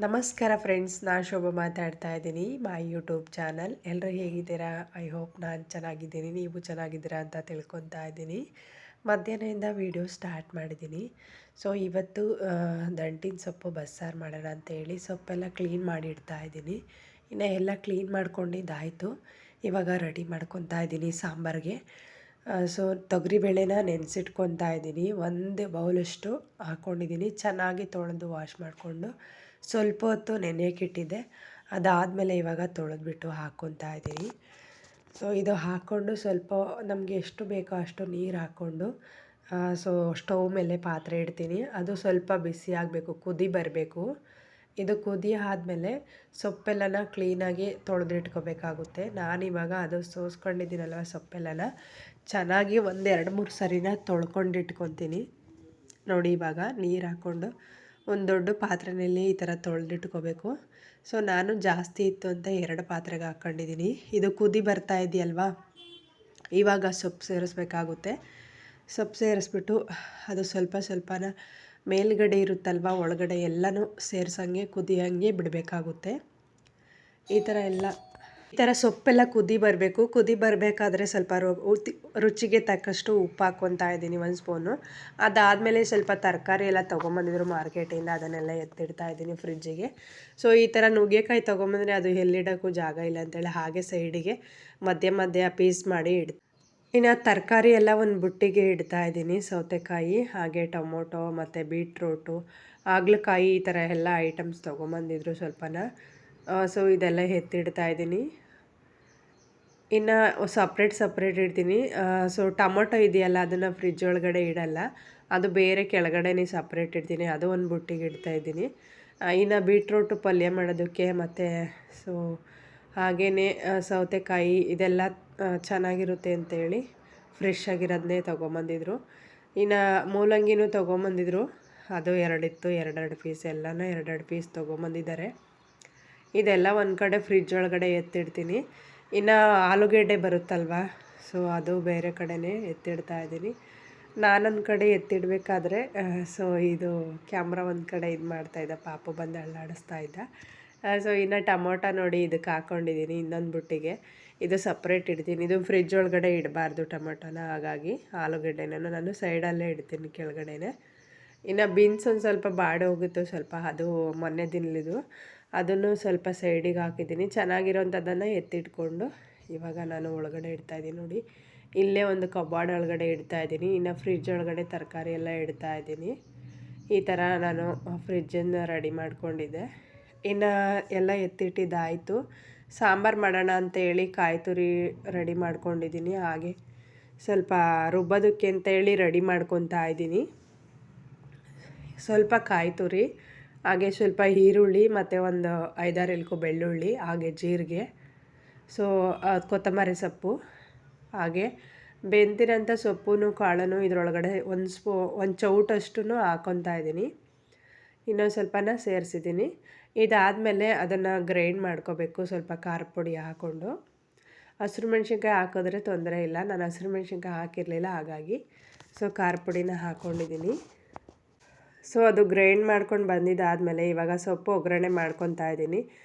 ನಮಸ್ಕಾರ ಫ್ರೆಂಡ್ಸ್, ನಾನು ಶೋಭಾ ಮಾತಾಡ್ತಾ ಇದ್ದೀನಿ. My YouTube channel. ಎಲ್ಲರೂ ಹೇಗಿದ್ದೀರಾ? ಐ ಹೋಪ್ ನಾನು ಚೆನ್ನಾಗಿದ್ದೀನಿ, ನೀವು ಚೆನ್ನಾಗಿದ್ದೀರಾ ಅಂತ ತಿಳ್ಕೊತಾ ಇದ್ದೀನಿ. ಮಧ್ಯಾಹ್ನದಿಂದ ವೀಡಿಯೋ ಸ್ಟಾರ್ಟ್ ಮಾಡಿದ್ದೀನಿ. ಸೊ ಇವತ್ತು ದಂಟಿನ ಸೊಪ್ಪು ಬಸ್ಸಾರು ಮಾಡೋಣ ಅಂತೇಳಿ ಸೊಪ್ಪೆಲ್ಲ ಕ್ಲೀನ್ ಮಾಡಿ ಇಡ್ತಾ ಇದ್ದೀನಿ. ಇನ್ನು ಎಲ್ಲ ಕ್ಲೀನ್ ಮಾಡ್ಕೊಂಡಿದ್ದಾಯಿತು. ಇವಾಗ ರೆಡಿ ಮಾಡ್ಕೊತಾ ಇದ್ದೀನಿ ಸಾಂಬಾರಿಗೆ. ಸೊ ತೊಗರಿಬೇಳೆನ ನೆನೆಸಿಟ್ಕೊತಾ ಇದ್ದೀನಿ. ಒಂದು ಬೌಲಷ್ಟು ಹಾಕ್ಕೊಂಡಿದ್ದೀನಿ. ಚೆನ್ನಾಗಿ ತೊಳೆದು ವಾಶ್ ಮಾಡಿಕೊಂಡು ಸ್ವಲ್ಪ ಹೊತ್ತು ನೆನೆಯೋಕ್ಕಿಟ್ಟಿದ್ದೆ. ಅದಾದಮೇಲೆ ಇವಾಗ ತೊಳೆದ್ಬಿಟ್ಟು ಹಾಕ್ಕೊತಾ ಇದ್ದೀನಿ. ಸೊ ಇದು ಹಾಕ್ಕೊಂಡು ಸ್ವಲ್ಪ ನಮಗೆ ಎಷ್ಟು ಬೇಕೋ ಅಷ್ಟು ನೀರು ಹಾಕ್ಕೊಂಡು ಸೊ ಸ್ಟವ್ ಮೇಲೆ ಪಾತ್ರೆ ಇಡ್ತೀನಿ. ಅದು ಸ್ವಲ್ಪ ಬಿಸಿ ಆಗಬೇಕು, ಕುದಿ ಬರಬೇಕು. ಇದು ಕುದಿ ಆದಮೇಲೆ ಸೊಪ್ಪೆಲ್ಲನ ಕ್ಲೀನಾಗಿ ತೊಳೆದಿಟ್ಕೋಬೇಕಾಗುತ್ತೆ. ನಾನಿವಾಗ ಅದು ಸೋಸ್ಕೊಂಡಿದ್ದೀನಲ್ವ ಸೊಪ್ಪೆಲ್ಲನ ಚೆನ್ನಾಗಿ ಒಂದು 2-3 ಸರಿನ ತೊಳ್ಕೊಂಡಿಟ್ಕೊತೀನಿ. ನೋಡಿ, ಇವಾಗ ನೀರು ಹಾಕ್ಕೊಂಡು ಒಂದು ದೊಡ್ಡ ಪಾತ್ರೆಯಲ್ಲಿ ಈ ಥರ ತೊಳೆದಿಟ್ಕೋಬೇಕು. ಸೊ ನಾನು ಜಾಸ್ತಿ ಇತ್ತು ಅಂತ 2 ಪಾತ್ರೆಗೆ ಹಾಕ್ಕೊಂಡಿದ್ದೀನಿ. ಇದು ಕುದಿ ಬರ್ತಾ ಇದೆಯಲ್ವಾ, ಇವಾಗ ಸೊಪ್ಪು ಸೇರಿಸ್ಬೇಕಾಗುತ್ತೆ. ಸೊಪ್ಪು ಸೇರಿಸ್ಬಿಟ್ಟು ಅದು ಸ್ವಲ್ಪ ಸ್ವಲ್ಪನ ಮೇಲ್ಗಡೆ ಇರುತ್ತಲ್ವ, ಒಳಗಡೆ ಎಲ್ಲನೂ ಸೇರಿಸಂಗೆ ಕುದಿಯೋಂಗೆ ಬಿಡಬೇಕಾಗುತ್ತೆ. ಈ ಥರ ಸೊಪ್ಪೆಲ್ಲ ಕುದಿ ಬರಬೇಕು. ಕುದಿ ಬರಬೇಕಾದ್ರೆ ಸ್ವಲ್ಪ ರುಚಿಗೆ ತಕ್ಕಷ್ಟು ಉಪ್ಪು ಹಾಕ್ಕೊತಾ ಇದ್ದೀನಿ, 1 ಸ್ಪೂನು. ಅದಾದಮೇಲೆ ಸ್ವಲ್ಪ ತರಕಾರಿ ಎಲ್ಲ ತೊಗೊಂಬಂದಿದ್ರು ಮಾರ್ಕೆಟಿಂದ, ಅದನ್ನೆಲ್ಲ ಎತ್ತಿಡ್ತಾ ಇದ್ದೀನಿ ಫ್ರಿಜ್ಜಿಗೆ. ಸೊ ಈ ಥರ ನುಗ್ಗೆಕಾಯಿ ತೊಗೊಂಬಂದರೆ ಅದು ಎಲ್ಲಿಡೋಕ್ಕೂ ಜಾಗ ಇಲ್ಲ ಅಂತೇಳಿ ಹಾಗೆ ಸೈಡಿಗೆ ಮಧ್ಯ ಪೀಸ್ ಮಾಡಿ ಇನ್ನು ತರಕಾರಿ ಎಲ್ಲ ಒಂದು ಬುಟ್ಟಿಗೆ ಇಡ್ತಾ ಇದ್ದೀನಿ. ಸೌತೆಕಾಯಿ, ಹಾಗೆ ಟೊಮೊಟೊ ಮತ್ತು ಬೀಟ್ರೂಟು, ಹಾಗಲಕಾಯಿ, ಈ ಥರ ಎಲ್ಲ ಐಟಮ್ಸ್ ತೊಗೊಂಬಂದಿದ್ರು ಸ್ವಲ್ಪನ. ಸೊ ಇದೆಲ್ಲ ಎತ್ತಿಡ್ತಾ ಇದ್ದೀನಿ. ಇನ್ನು ಸಪ್ರೇಟ್ ಇಡ್ತೀನಿ. ಸೊ ಟೊಮೊಟೊ ಇದೆಯಲ್ಲ, ಅದನ್ನು ಫ್ರಿಜ್ ಒಳಗಡೆ ಇಡಲ್ಲ, ಅದು ಬೇರೆ ಕೆಳಗಡೆನೇ ಸಪ್ರೇಟ್ ಇಡ್ತೀನಿ. ಅದು ಒಂದು ಬುಟ್ಟಿಗೆ ಇಡ್ತಾಯಿದ್ದೀನಿ. ಇನ್ನು ಬೀಟ್ರೂಟು ಪಲ್ಯ ಮಾಡೋದಕ್ಕೆ ಮತ್ತು ಸೊ ಹಾಗೆಯೇ ಸೌತೆಕಾಯಿ ಇದೆಲ್ಲ ಚೆನ್ನಾಗಿರುತ್ತೆ ಅಂತೇಳಿ ಫ್ರೆಶ್ ಆಗಿರೋದನ್ನೇ ತೊಗೊಂಬಂದಿದ್ರು. ಇನ್ನು ಮೂಲಂಗಿನೂ ತೊಗೊಂಬಂದಿದ್ರು, ಅದು 2 ಇತ್ತು, 2 ಪೀಸ್, ಎಲ್ಲನೂ 2 ಪೀಸ್ ತೊಗೊಂಬಂದಿದ್ದಾರೆ. ಇದೆಲ್ಲ ಒಂದು ಕಡೆ ಫ್ರಿಜ್ ಒಳಗಡೆ ಎತ್ತಿಡ್ತೀನಿ. ಇನ್ನು ಆಲೂಗೆಡ್ಡೆ ಬರುತ್ತಲ್ವ, ಸೊ ಅದು ಬೇರೆ ಕಡೆನೇ ಎತ್ತಿಡ್ತಾ ಇದ್ದೀನಿ. ನಾನೊಂದು ಕಡೆ ಎತ್ತಿಡಬೇಕಾದ್ರೆ ಸೊ ಇದು ಕ್ಯಾಮ್ರಾ ಒಂದು ಕಡೆ ಇದು ಮಾಡ್ತಾಯಿದ್ದ, ಪಾಪು ಬಂದು ಅಳ್ಳಾಡಿಸ್ತಾ ಇದ್ದ. ಸೊ ಇನ್ನು ಟೊಮೊಟೊ ನೋಡಿ ಇದಕ್ಕೆ ಹಾಕ್ಕೊಂಡಿದ್ದೀನಿ ಇನ್ನೊಂದು ಬುಟ್ಟಿಗೆ. ಇದು ಸಪ್ರೇಟ್ ಇಡ್ತೀನಿ. ಇದು ಫ್ರಿಜ್ ಒಳಗಡೆ ಇಡಬಾರ್ದು ಟೊಮೊಟೊನ, ಹಾಗಾಗಿ ಆಲೂಗೆಡ್ಡೆನ ನಾನು ಸೈಡಲ್ಲೇ ಇಡ್ತೀನಿ ಕೆಳಗಡೆನೆ. ಇನ್ನು ಬೀನ್ಸ್ ಒಂದು ಸ್ವಲ್ಪ ಬಾಡಿ ಹೋಗಿತ್ತು ಸ್ವಲ್ಪ, ಅದು ಮೊನ್ನೆ ದಿನಲಿದು, ಅದನ್ನು ಸ್ವಲ್ಪ ಸೈಡಿಗೆ ಹಾಕಿದ್ದೀನಿ. ಚೆನ್ನಾಗಿರೋಂಥದ್ದನ್ನು ಎತ್ತಿಟ್ಕೊಂಡು ಇವಾಗ ನಾನು ಒಳಗಡೆ ಇಡ್ತಾಯಿದ್ದೀನಿ. ನೋಡಿ, ಇಲ್ಲೇ ಒಂದು ಕಬಾರ್ಡ್ ಒಳಗಡೆ ಇಡ್ತಾಯಿದ್ದೀನಿ. ಇನ್ನು ಫ್ರಿಜ್ ಒಳಗಡೆ ತರಕಾರಿ ಎಲ್ಲ ಇಡ್ತಾಯಿದ್ದೀನಿ. ಈ ಥರ ನಾನು ಫ್ರಿಜ್ಜನ್ನು ರೆಡಿ ಮಾಡ್ಕೊಂಡಿದ್ದೆ. ಇನ್ನು ಎಲ್ಲ ಎತ್ತಿಟ್ಟಿದ್ದಾಯಿತು. ಸಾಂಬಾರು ಮಾಡೋಣ ಅಂತೇಳಿ ಕಾಯಿ ತುರಿ ರೆಡಿ ಮಾಡ್ಕೊಂಡಿದ್ದೀನಿ. ಹಾಗೆ ಸ್ವಲ್ಪ ರುಬ್ಬೋದಕ್ಕೆ ಅಂತೇಳಿ ರೆಡಿ ಮಾಡ್ಕೊತಾ ಇದ್ದೀನಿ. ಸ್ವಲ್ಪ ಕಾಯಿ ತುರಿ, ಹಾಗೆ ಸ್ವಲ್ಪ ಈರುಳ್ಳಿ ಮತ್ತು ಒಂದು 5-6 ಎಲ್ಕು ಬೆಳ್ಳುಳ್ಳಿ, ಹಾಗೆ ಜೀರಿಗೆ, ಸೊ ಕೊತ್ತಂಬರಿ ಸೊಪ್ಪು, ಹಾಗೆ ಬೆಂದಿರೋಂಥ ಸೊಪ್ಪು ಕಾಳನ್ನು ಇದರೊಳಗಡೆ ಒಂದು ಚೌಟಷ್ಟು ಹಾಕ್ಕೊತಾ ಇದ್ದೀನಿ. ಇನ್ನೊಂದು ಸ್ವಲ್ಪನ ಸೇರಿಸಿದ್ದೀನಿ. ಇದಾದಮೇಲೆ ಅದನ್ನು ಗ್ರೈಂಡ್ ಮಾಡ್ಕೋಬೇಕು ಸ್ವಲ್ಪ ಖಾರ ಪುಡಿ ಹಾಕ್ಕೊಂಡು. ಹಸಿರು ಮೆಣ್ಸಿನ್ಕಾಯಿ ಹಾಕಿದ್ರೆ ತೊಂದರೆ ಇಲ್ಲ, ನಾನು ಹಸಿರು ಮೆಣ್ಸಿನ್ಕಾಯಿ ಹಾಕಿರಲಿಲ್ಲ, ಹಾಗಾಗಿ ಸೊ ಖಾರ ಪುಡಿನ ಹಾಕ್ಕೊಂಡಿದ್ದೀನಿ. ಸೊ ಅದು ಗ್ರೈಂಡ್ ಮಾಡ್ಕೊಂಡು ಬಂದಿದ್ದಾದಮೇಲೆ ಇವಾಗ ಸೊಪ್ಪು ಒಗ್ಗರಣೆ ಮಾಡ್ಕೊತಾ ಇದ್ದೀನಿ.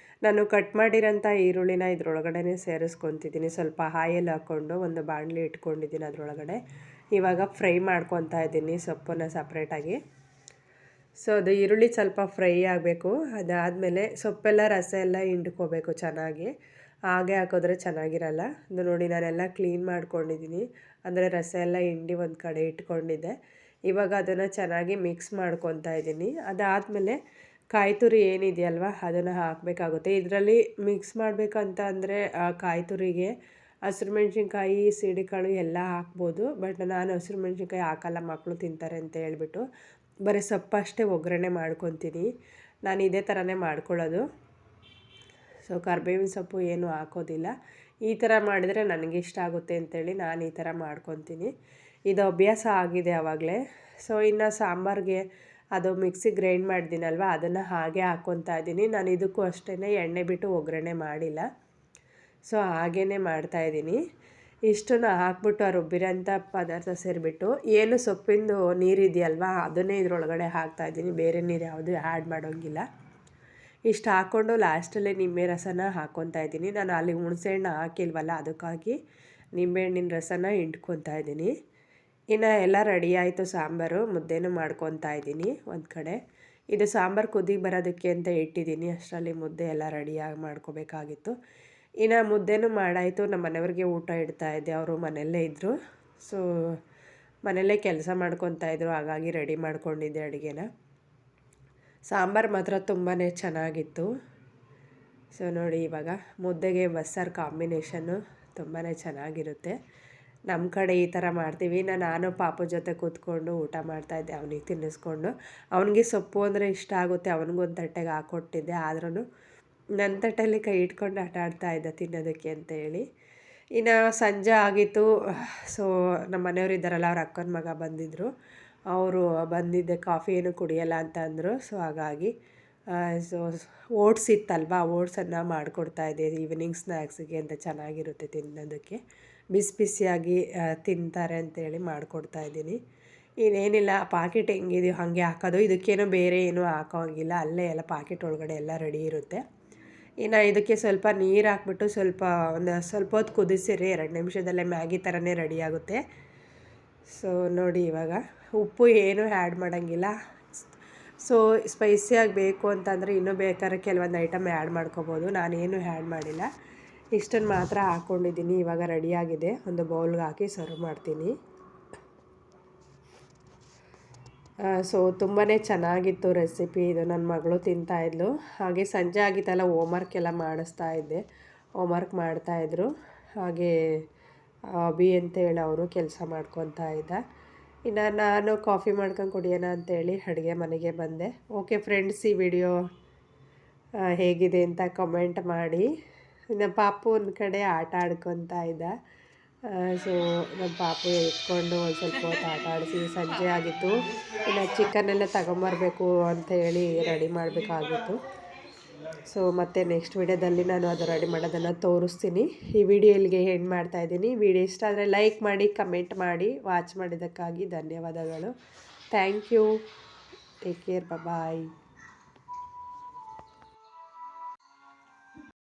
ನಾನು ಕಟ್ ಮಾಡಿರೋಂಥ ಈರುಳ್ಳಿನ ಇದ್ರೊಳಗಡೆ ಸೇರಿಸ್ಕೊತಿದ್ದೀನಿ. ಸ್ವಲ್ಪ ಆಯಿಲ್ ಹಾಕ್ಕೊಂಡು ಒಂದು ಬಾಣಲಿ ಇಟ್ಕೊಂಡಿದ್ದೀನಿ, ಅದರೊಳಗಡೆ ಇವಾಗ ಫ್ರೈ ಮಾಡ್ಕೊತಾ ಇದ್ದೀನಿ ಸೊಪ್ಪನ್ನು ಸಪ್ರೇಟಾಗಿ. ಸೊ ಅದು ಈರುಳ್ಳಿ ಸ್ವಲ್ಪ ಫ್ರೈ ಆಗಬೇಕು. ಅದಾದಮೇಲೆ ಸೊಪ್ಪೆಲ್ಲ ರಸ ಎಲ್ಲ ಹಿಂಡ್ಕೋಬೇಕು ಚೆನ್ನಾಗಿ, ಹಾಗೆ ಹಾಕಿದ್ರೆ ಚೆನ್ನಾಗಿರಲ್ಲ. ಅದು ನೋಡಿ, ನಾನೆಲ್ಲ ಕ್ಲೀನ್ ಮಾಡ್ಕೊಂಡಿದ್ದೀನಿ, ಅಂದರೆ ರಸ ಎಲ್ಲ ಹಿಂಡಿ ಒಂದು ಕಡೆ ಇಟ್ಕೊಂಡಿದ್ದೆ. ಇವಾಗ ಅದನ್ನು ಚೆನ್ನಾಗಿ ಮಿಕ್ಸ್ ಮಾಡ್ಕೊತಾ ಇದ್ದೀನಿ. ಅದಾದಮೇಲೆ ಕಾಯಿ ತುರಿ ಏನಿದೆಯಲ್ವ ಅದನ್ನು ಹಾಕಬೇಕಾಗುತ್ತೆ. ಇದರಲ್ಲಿ ಮಿಕ್ಸ್ ಮಾಡಬೇಕಂತ ಅಂದರೆ ಕಾಯಿ ತುರಿಗೆ ಹಸಿರು ಮೆಣ್ಸಿನ್ಕಾಯಿ, ಸಿಡಿಕಾಳು ಎಲ್ಲ ಹಾಕ್ಬೋದು. ಬಟ್ ನಾನು ಹಸಿರು ಮೆಣ್ಸಿನ್ಕಾಯಿ ಹಾಕಲ್ಲ, ಮಕ್ಕಳು ತಿಂತಾರೆ ಅಂತ ಹೇಳ್ಬಿಟ್ಟು ಬರೀ ಸೊಪ್ಪಷ್ಟೇ ಒಗ್ಗರಣೆ ಮಾಡ್ಕೊತೀನಿ. ನಾನು ಇದೇ ಥರನೇ ಮಾಡ್ಕೊಳ್ಳೋದು. ಸೊ ಕರಿಬೇವಿನ ಸೊಪ್ಪು ಏನೂ ಹಾಕೋದಿಲ್ಲ. ಈ ಥರ ಮಾಡಿದರೆ ನನಗಿಷ್ಟ ಆಗುತ್ತೆ ಅಂತೇಳಿ ನಾನು ಈ ಥರ ಮಾಡ್ಕೊತೀನಿ. ಇದು ಅಭ್ಯಾಸ ಆಗಿದೆ ಆವಾಗಲೇ. ಸೊ ಇನ್ನು ಸಾಂಬಾರಿಗೆ ಅದು ಮಿಕ್ಸಿ ಗ್ರೈಂಡ್ ಮಾಡಿದ್ದೀನಲ್ವ, ಅದನ್ನು ಹಾಗೆ ಹಾಕ್ಕೊತಾ ಇದ್ದೀನಿ. ನಾನು ಇದಕ್ಕೂ ಅಷ್ಟೇ ಎಣ್ಣೆ ಬಿಟ್ಟು ಒಗ್ಗರಣೆ ಮಾಡಿಲ್ಲ, ಸೊ ಹಾಗೇ ಮಾಡ್ತಾಯಿದ್ದೀನಿ. ಇಷ್ಟನ್ನು ಹಾಕ್ಬಿಟ್ಟು ಆ ರುಬ್ಬಿರೋಂಥ ಪದಾರ್ಥ ಸೇರಿಬಿಟ್ಟು ಏನು ಸೊಪ್ಪಿಂದು ನೀರಿದೆಯಲ್ವ ಅದನ್ನೇ ಇದರೊಳಗಡೆ ಹಾಕ್ತಾಯಿದ್ದೀನಿ. ಬೇರೆ ನೀರು ಯಾವುದೂ ಆ್ಯಡ್ ಮಾಡೋಂಗಿಲ್ಲ. ಇಷ್ಟು ಹಾಕ್ಕೊಂಡು ಲಾಸ್ಟಲ್ಲೇ ನಿಂಬೆ ರಸನ ಹಾಕ್ಕೊತಾ ಇದ್ದೀನಿ. ನಾನು ಅಲ್ಲಿ ಹುಣಸೆಹಣ್ಣು ಹಾಕಿಲ್ವಲ್ಲ, ಅದಕ್ಕಾಗಿ ನಿಂಬೆಹಣ್ಣಿನ ರಸನ ಹಿಂಡ್ಕೊತಾ ಇದ್ದೀನಿ. ಇನ್ನು ಎಲ್ಲ ರೆಡಿ ಆಯಿತು ಸಾಂಬಾರು. ಮುದ್ದೆನೂ ಮಾಡ್ಕೊತಾ ಇದ್ದೀನಿ ಒಂದು ಕಡೆ. ಇದು ಸಾಂಬಾರು ಕುದಿ ಬರೋದಕ್ಕೆ ಅಂತ ಇಟ್ಟಿದ್ದೀನಿ. ಅಷ್ಟರಲ್ಲಿ ಮುದ್ದೆ ಎಲ್ಲ ರೆಡಿಯಾಗಿ ಮಾಡ್ಕೋಬೇಕಾಗಿತ್ತು. ಇನ್ನು ಮುದ್ದೆನೂ ಮಾಡಾಯಿತು. ನಮ್ಮ ಮನೆಯವ್ರಿಗೆ ಊಟ ಇಡ್ತಾಯಿದ್ದೆ. ಅವರು ಮನೆಯಲ್ಲೇ ಇದ್ದರು. ಸೊ ಮನೆಯಲ್ಲೇ ಕೆಲಸ ಮಾಡ್ಕೊತಾಯಿದ್ರು, ಹಾಗಾಗಿ ರೆಡಿ ಮಾಡ್ಕೊಂಡಿದ್ದೆ ಅಡುಗೆನ. ಸಾಂಬಾರು ಮಾತ್ರ ತುಂಬಾ ಚೆನ್ನಾಗಿತ್ತು. ಸೊ ನೋಡಿ, ಇವಾಗ ಮುದ್ದೆಗೆ ಬಸ್ಸಾರು ಕಾಂಬಿನೇಷನ್ನು ತುಂಬಾ ಚೆನ್ನಾಗಿರುತ್ತೆ. ನಮ್ಮ ಕಡೆ ಈ ಥರ ಮಾಡ್ತೀವಿ. ನಾನು ಪಾಪು ಜೊತೆ ಕೂತ್ಕೊಂಡು ಊಟ ಮಾಡ್ತಾಯಿದ್ದೆ, ಅವನಿಗೆ ತಿನ್ನಿಸ್ಕೊಂಡು. ಅವನಿಗೆ ಸೊಪ್ಪು ಅಂದರೆ ಇಷ್ಟ ಆಗುತ್ತೆ, ಅವನಿಗೊಂದು ತಟ್ಟೆಗೆ ಹಾಕ್ಕೊಟ್ಟಿದ್ದೆ. ಆದ್ರೂ ನನ್ನ ತಟ್ಟೆಯಲ್ಲಿ ಕೈ ಇಟ್ಕೊಂಡು ಆಟ ಆಡ್ತಾಯಿದ್ದ ತಿನ್ನೋದಕ್ಕೆ ಅಂತೇಳಿ. ಇನ್ನು ಸಂಜೆ ಆಗಿತ್ತು. ಸೊ ನಮ್ಮ ಮನೆಯವರು ಇದ್ದಾರಲ್ಲ, ಅವ್ರ ಅಕ್ಕನ ಮಗ ಬಂದಿದ್ದರು. ಅವರು ಬಂದಿದ್ದೆ ಕಾಫಿ ಏನು ಕುಡಿಯಲ್ಲ ಅಂತ ಅಂದರು. ಸೊ ಹಾಗಾಗಿ ಓಟ್ಸ್ ಇತ್ತಲ್ವ, ಓಟ್ಸನ್ನು ಮಾಡಿಕೊಡ್ತಾಯಿದ್ದೆ ಈವ್ನಿಂಗ್ ಸ್ನ್ಯಾಕ್ಸಿಗೆ ಅಂತ. ಚೆನ್ನಾಗಿರುತ್ತೆ ತಿನ್ನೋದಕ್ಕೆ, ಬಿಸಿ ಬಿಸಿಯಾಗಿ ತಿಂತಾರೆ ಅಂತೇಳಿ ಮಾಡಿಕೊಡ್ತಾಯಿದ್ದೀನಿ. ಇನ್ನೇನಿಲ್ಲ, ಪಾಕೆಟ್ ಹೆಂಗಿದೆಯೋ ಹಾಗೆ ಹಾಕೋದು. ಇದಕ್ಕೇನೋ ಬೇರೆ ಏನೂ ಹಾಕೋಂಗಿಲ್ಲ, ಅಲ್ಲೇ ಎಲ್ಲ ಪಾಕೆಟ್ ಒಳಗಡೆ ಎಲ್ಲ ರೆಡಿ ಇರುತ್ತೆ. ಇನ್ನು ಇದಕ್ಕೆ ಸ್ವಲ್ಪ ನೀರು ಹಾಕ್ಬಿಟ್ಟು ಸ್ವಲ್ಪ ಹೊತ್ತು ಕುದಿಸಿರಿ. 2 ನಿಮಿಷದಲ್ಲೇ ಮ್ಯಾಗಿ ಥರನೇ ರೆಡಿಯಾಗುತ್ತೆ. ಸೊ ನೋಡಿ, ಇವಾಗ ಉಪ್ಪು ಏನೂ ಆ್ಯಡ್ ಮಾಡೋಂಗಿಲ್ಲ. ಸೊ ಸ್ಪೈಸಿಯಾಗಿ ಬೇಕು ಅಂತಂದರೆ ಇನ್ನೂ ಬೇಕಾದ್ರೆ ಕೆಲವೊಂದು ಐಟಮ್ ಆ್ಯಡ್ ಮಾಡ್ಕೊಬೋದು. ನಾನೇನು ಆ್ಯಡ್ ಮಾಡಿಲ್ಲ, ಇಷ್ಟನ್ನು ಮಾತ್ರ ಹಾಕ್ಕೊಂಡಿದ್ದೀನಿ. ಇವಾಗ ರೆಡಿಯಾಗಿದೆ. ಒಂದು ಬೌಲ್ಗೆ ಹಾಕಿ ಸರ್ವ್ ಮಾಡ್ತೀನಿ. ಸೊ ತುಂಬಾ ಚೆನ್ನಾಗಿತ್ತು ರೆಸಿಪಿ. ಇದು ನನ್ನ ಮಗಳು ತಿಂತಾಯಿದ್ಲು. ಹಾಗೆ ಸಂಜೆ ಆಗಿತ್ತಲ್ಲ, ಹೋಮ್ವರ್ಕ್ ಎಲ್ಲ ಮಾಡಿಸ್ತಾಯಿದ್ದೆ. ಹೋಮ್ವರ್ಕ್ ಮಾಡ್ತಾಯಿದ್ರು. ಹಾಗೆ ಅಭಿ ಅಂತೇಳಿ ಅವರು ಕೆಲಸ ಮಾಡ್ಕೊತಾ ಇದ್ದ. ಇನ್ನು ನಾನು ಕಾಫಿ ಮಾಡ್ಕೊಂಡು ಕುಡಿಯೋಣ ಅಂತೇಳಿ ಅಡುಗೆ ಮನೆಗೆ ಬಂದೆ. ಓಕೆ ಫ್ರೆಂಡ್ಸ್, ಈ ವಿಡಿಯೋ ಹೇಗಿದೆ ಅಂತ ಕಮೆಂಟ್ ಮಾಡಿ. ಇನ್ನು ಪಾಪು ಒಂದು ಕಡೆ ಆಟ ಆಡ್ಕೊತಾ ಇದ್ದ. ಸೊ ನಮ್ಮ ಪಾಪು ಎತ್ಕೊಂಡು ಒಂದು ಸ್ವಲ್ಪ ಹೊತ್ತು ಆಟ ಆಡಿಸಿ ಸಂಜೆ ಆಗಿತ್ತು. ಇನ್ನು ಚಿಕನ್ನೆಲ್ಲ ತಗೊಂಬರ್ಬೇಕು ಅಂತ ಹೇಳಿ ರೆಡಿ ಮಾಡಬೇಕಾಗಿತ್ತು. ಸೊ ಮತ್ತೆ ನೆಕ್ಸ್ಟ್ ವಿಡಿಯೋದಲ್ಲಿ ನಾನು ಅದು ರೆಡಿ ಮಾಡೋದನ್ನು ತೋರಿಸ್ತೀನಿ. ಈ ವಿಡಿಯೋ ಇಲ್ಲಿಗೆ ಎಂಡ್ ಮಾಡ್ತಾಯಿದ್ದೀನಿ. ವಿಡಿಯೋ ಇಷ್ಟ ಆದರೆ ಲೈಕ್ ಮಾಡಿ, ಕಮೆಂಟ್ ಮಾಡಿ. ವಾಚ್ ಮಾಡಿದ್ದಕ್ಕಾಗಿ ಧನ್ಯವಾದಗಳು. Thank you. Take care. Bye.